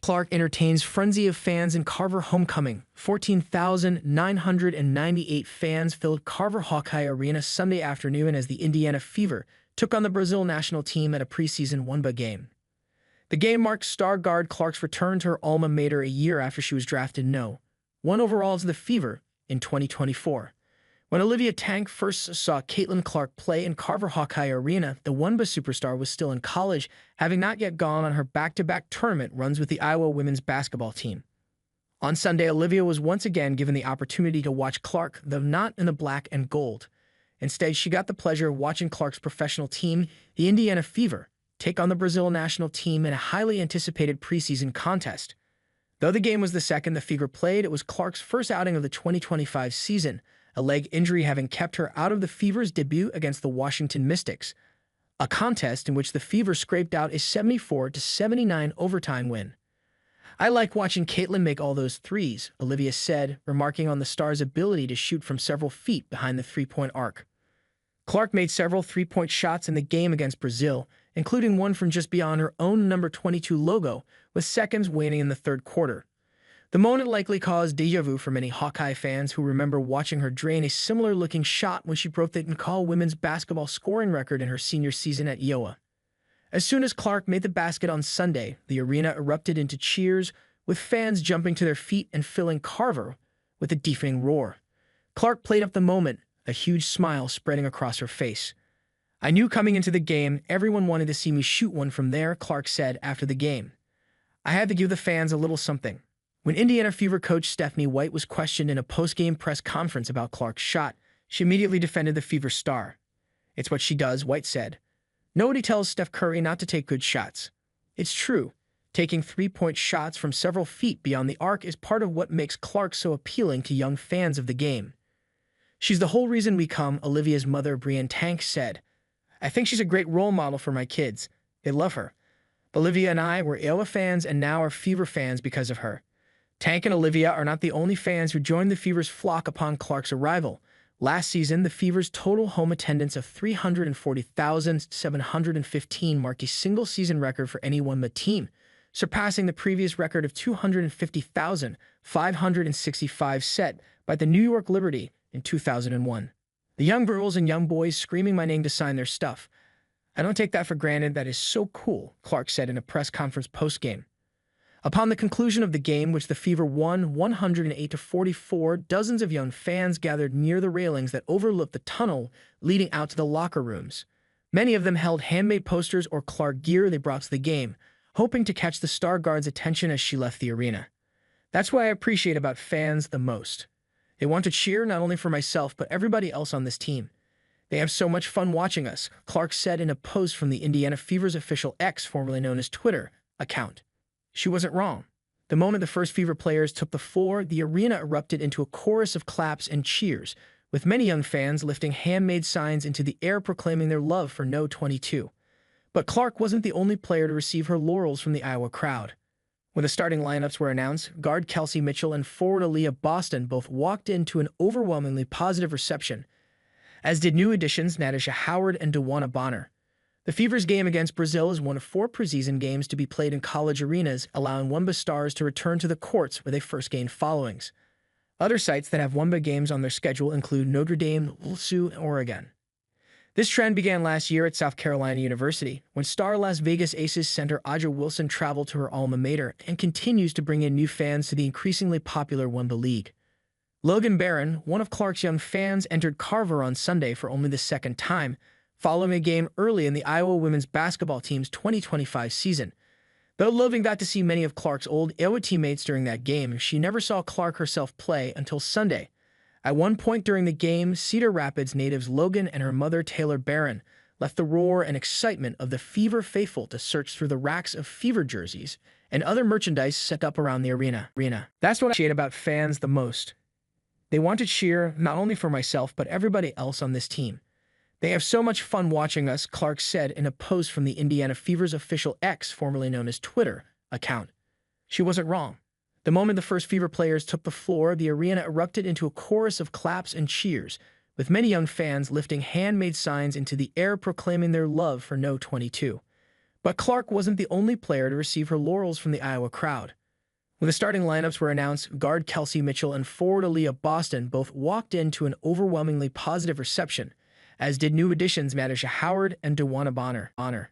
Clark entertains frenzy of fans in Carver Homecoming. 14,998 fans filled Carver-Hawkeye Arena Sunday afternoon as the Indiana Fever took on the Brazil national team at a preseason WNBA game. The game marked star guard Clark's return to her alma mater a year after she was drafted No. 1 overall to the Fever in 2024. When Olivia Tanke first saw Caitlin Clark play in Carver-Hawkeye Arena, the WNBA superstar was still in college, having not yet gone on her back-to-back tournament runs with the Iowa women's basketball team. On Sunday, Olivia was once again given the opportunity to watch Clark, though not in the black and gold. Instead, she got the pleasure of watching Clark's professional team, the Indiana Fever, take on the Brazil national team in a highly anticipated preseason contest. Though the game was the second the Fever played, it was Clark's first outing of the 2025 season, a leg injury having kept her out of the Fever's debut against the Washington Mystics, a contest in which the Fever scraped out a 74-79 overtime win. "I like watching Caitlin make all those threes," Olivia said, remarking on the star's ability to shoot from several feet behind the three-point arc. Clark made several three-point shots in the game against Brazil, including one from just beyond her own number 22 logo, with seconds waning in the third quarter. The moment likely caused déjà vu for many Hawkeye fans who remember watching her drain a similar-looking shot when she broke the NCAA women's basketball scoring record in her senior season at Iowa. As soon as Clark made the basket on Sunday, the arena erupted into cheers, with fans jumping to their feet and filling Carver with a deafening roar. Clark played up the moment, a huge smile spreading across her face. "I knew coming into the game everyone wanted to see me shoot one from there," Clark said after the game. "I had to give the fans a little something." When Indiana Fever coach Stephanie White was questioned in a post-game press conference about Clark's shot, she immediately defended the Fever star. "It's what she does," White said. "Nobody tells Steph Curry not to take good shots. It's true. Taking three-point shots from several feet beyond the arc is part of what makes Clark so appealing to young fans of the game. She's the whole reason we come," Olivia's mother, Brienne Tank, said. "I think she's a great role model for my kids. They love her. Olivia and I were Iowa fans and now are Fever fans because of her." Tank and Olivia are not the only fans who joined the Fever's flock upon Clark's arrival. Last season, the Fever's total home attendance of 340,715 marked a single-season record for any WNBA team, surpassing the previous record of 250,565 set by the New York Liberty in 2001. "The young girls and young boys screaming my name to sign their stuff. I don't take that for granted. That is so cool," Clark said in a press conference post-game. Upon the conclusion of the game, which the Fever won 108-44, dozens of young fans gathered near the railings that overlooked the tunnel leading out to the locker rooms. Many of them held handmade posters or Clark gear they brought to the game, hoping to catch the star guard's attention as she left the arena. "That's what I appreciate about fans the most. They want to cheer not only for myself but everybody else on this team. They have so much fun watching us," Clark said in a post from the Indiana Fever's official X, formerly known as Twitter, account. She wasn't wrong. The moment the first Fever players took the floor, the arena erupted into a chorus of claps and cheers, with many young fans lifting handmade signs into the air proclaiming their love for No. 22. But Clark wasn't the only player to receive her laurels from the Iowa crowd. When the starting lineups were announced, guard Kelsey Mitchell and forward Aaliyah Boston both walked into an overwhelmingly positive reception, as did new additions Natasha Howard and DeWanna Bonner. The Fever's game against Brazil is one of 4 preseason games to be played in college arenas, allowing WNBA stars to return to the courts where they first gained followings. Other sites that have WNBA games on their schedule include Notre Dame, Ulsu, and Oregon. This trend began last year at South Carolina University, when star Las Vegas Aces center Aja Wilson traveled to her alma mater and continues to bring in new fans to the increasingly popular WNBA league. Logan Barron, one of Clark's young fans, entered Carver on Sunday for only the second time, following a game early in the Iowa women's basketball team's 2025 season. Though Logan got to see many of Clark's old Iowa teammates during that game, she never saw Clark herself play until Sunday. At one point during the game, Cedar Rapids natives Logan and her mother Taylor Barron left the roar and excitement of the Fever faithful to search through the racks of Fever jerseys and other merchandise set up around the arena. "That's what I appreciate about fans the most. They want to cheer not only for myself but everybody else on this team. They have so much fun watching us," Clark said in a post from the Indiana Fever's official X, formerly known as Twitter, account. She wasn't wrong. The moment the first Fever players took the floor, the arena erupted into a chorus of claps and cheers, with many young fans lifting handmade signs into the air proclaiming their love for No. 22. But Clark wasn't the only player to receive her laurels from the Iowa crowd. When the starting lineups were announced, guard Kelsey Mitchell and forward Olivia Boston both walked into an overwhelmingly positive reception, as did new additions Madisha Howard and DeWanna Bonner.